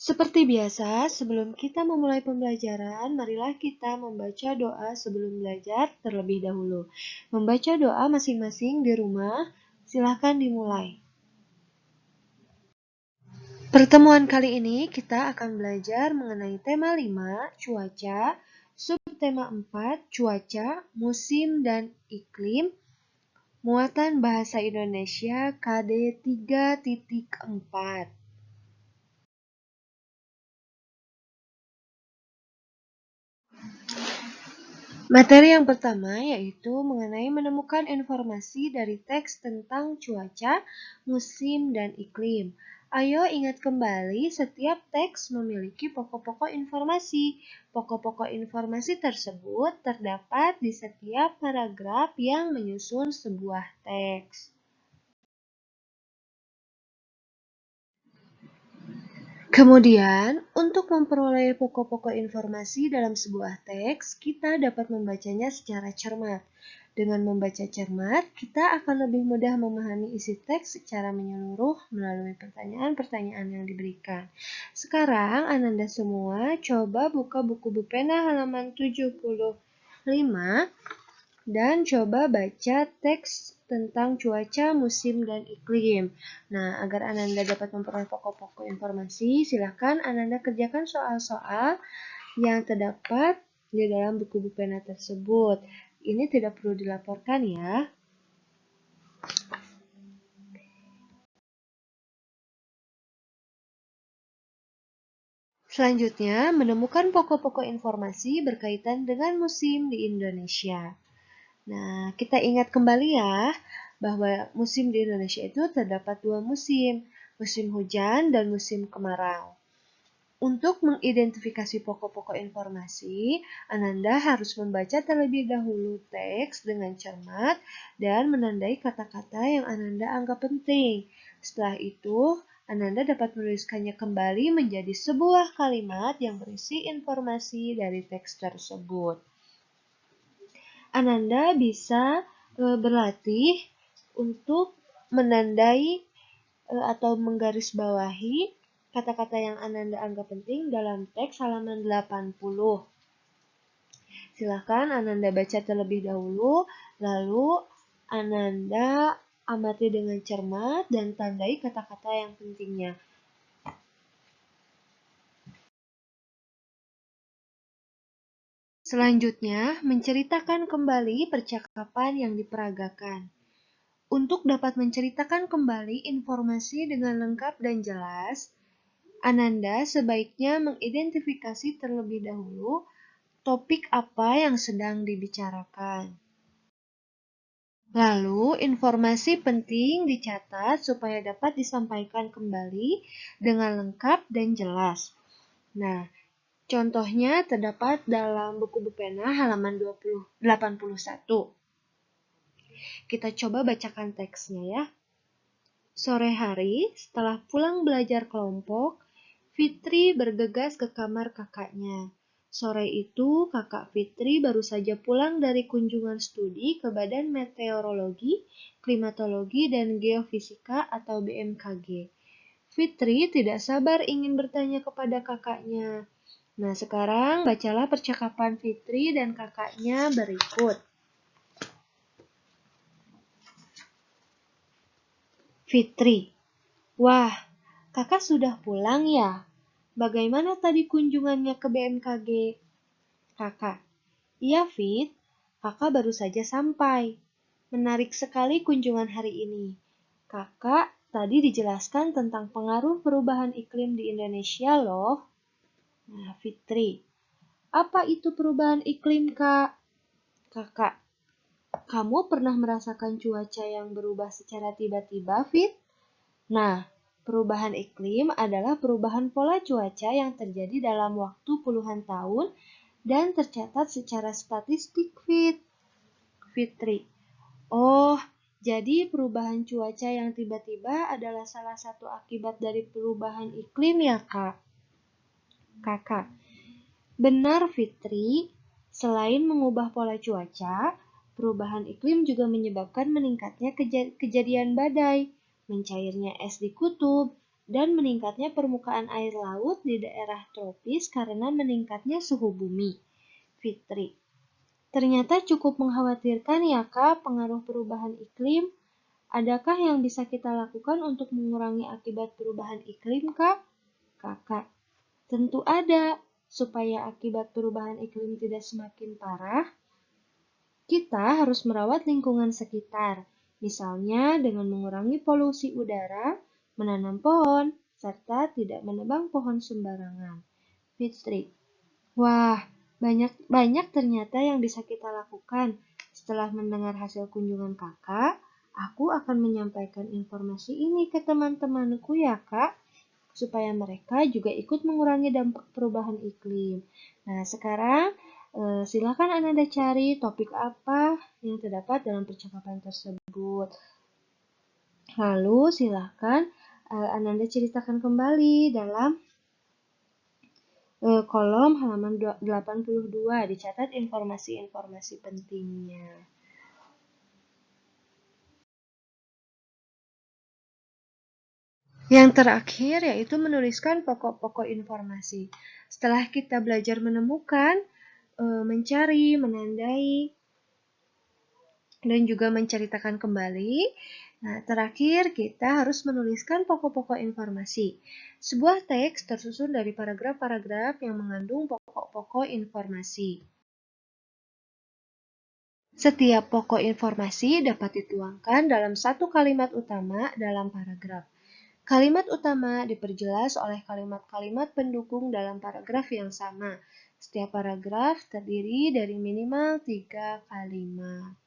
Seperti biasa, sebelum kita memulai pembelajaran, marilah kita membaca doa sebelum belajar terlebih dahulu. Membaca doa masing-masing di rumah, silahkan dimulai. Pertemuan kali ini kita akan belajar mengenai tema 5, cuaca, subtema 4, cuaca, musim dan iklim, muatan bahasa Indonesia KD 3.4. Materi yang pertama yaitu mengenai menemukan informasi dari teks tentang cuaca, musim, dan iklim. Ayo ingat kembali setiap teks memiliki pokok-pokok informasi. Pokok-pokok informasi tersebut terdapat di setiap paragraf yang menyusun sebuah teks. Kemudian, untuk memperoleh pokok-pokok informasi dalam sebuah teks, kita dapat membacanya secara cermat. Dengan membaca cermat, kita akan lebih mudah memahami isi teks secara menyeluruh melalui pertanyaan-pertanyaan yang diberikan. Sekarang, Ananda semua coba buka buku Bupena halaman 75 dan coba baca teks tentang cuaca, musim, dan iklim. Nah, agar Ananda dapat memperoleh pokok-pokok informasi, silakan Ananda kerjakan soal-soal yang terdapat di dalam buku Bupena tersebut. Ini tidak perlu dilaporkan ya. Selanjutnya, menemukan pokok-pokok informasi berkaitan dengan musim di Indonesia. Nah, kita ingat kembali ya, bahwa musim di Indonesia itu terdapat 2 musim, musim hujan dan musim kemarau. Untuk mengidentifikasi pokok-pokok informasi, Ananda harus membaca terlebih dahulu teks dengan cermat dan menandai kata-kata yang Ananda anggap penting. Setelah itu, Ananda dapat menuliskannya kembali menjadi sebuah kalimat yang berisi informasi dari teks tersebut. Ananda bisa berlatih untuk menandai atau menggarisbawahi kata-kata yang Ananda anggap penting dalam teks halaman 80. Silakan Ananda baca terlebih dahulu, lalu Ananda amati dengan cermat dan tandai kata-kata yang pentingnya. Selanjutnya, menceritakan kembali percakapan yang diperagakan. Untuk dapat menceritakan kembali informasi dengan lengkap dan jelas, Ananda sebaiknya mengidentifikasi terlebih dahulu topik apa yang sedang dibicarakan. Lalu, informasi penting dicatat supaya dapat disampaikan kembali dengan lengkap dan jelas. Nah, contohnya terdapat dalam buku Bupena halaman 81. Kita coba bacakan teksnya ya. Sore hari, setelah pulang belajar kelompok, Fitri bergegas ke kamar kakaknya. Sore itu, kakak Fitri baru saja pulang dari kunjungan studi ke Badan Meteorologi, Klimatologi, dan Geofisika atau BMKG. Fitri tidak sabar ingin bertanya kepada kakaknya. Nah, sekarang bacalah percakapan Fitri dan kakaknya berikut. Fitri, wah, kakak sudah pulang ya? Bagaimana tadi kunjungannya ke BMKG? Kakak, iya Fit, kakak baru saja sampai. Menarik sekali kunjungan hari ini. Kakak tadi dijelaskan tentang pengaruh perubahan iklim di Indonesia loh. Nah, Fitri, apa itu perubahan iklim, Kak? Kakak, kamu pernah merasakan cuaca yang berubah secara tiba-tiba, Fit? Nah, perubahan iklim adalah perubahan pola cuaca yang terjadi dalam waktu puluhan tahun dan tercatat secara statistik, Fitri. Oh, jadi perubahan cuaca yang tiba-tiba adalah salah satu akibat dari perubahan iklim ya, Kak? Kakak, benar Fitri. Selain mengubah pola cuaca, perubahan iklim juga menyebabkan meningkatnya kejadian badai, mencairnya es di kutub, dan meningkatnya permukaan air laut di daerah tropis karena meningkatnya suhu bumi. Fitri, ternyata cukup mengkhawatirkan ya Kak pengaruh perubahan iklim. Adakah yang bisa kita lakukan untuk mengurangi akibat perubahan iklim Kak? Kakak, tentu ada. Supaya akibat perubahan iklim tidak semakin parah, kita harus merawat lingkungan sekitar, misalnya dengan mengurangi polusi udara, menanam pohon, serta tidak menebang pohon sembarangan. Fitri, wah, banyak ternyata yang bisa kita lakukan. Setelah mendengar hasil kunjungan kakak, aku akan menyampaikan informasi ini ke teman-temanku ya kak, supaya mereka juga ikut mengurangi dampak perubahan iklim. Nah, sekarang silakan Ananda cari topik apa yang terdapat dalam percakapan tersebut. Lalu silakan Ananda ceritakan kembali dalam kolom halaman 82, dicatat informasi-informasi pentingnya. Yang terakhir yaitu menuliskan pokok-pokok informasi. Setelah kita belajar menemukan, mencari, menandai, dan juga menceritakan kembali. Nah, terakhir kita harus menuliskan pokok-pokok informasi. Sebuah teks tersusun dari paragraf-paragraf yang mengandung pokok-pokok informasi. Setiap pokok informasi dapat dituangkan dalam satu kalimat utama dalam paragraf. Kalimat utama diperjelas oleh kalimat-kalimat pendukung dalam paragraf yang sama. Setiap paragraf terdiri dari minimal 3 kalimat.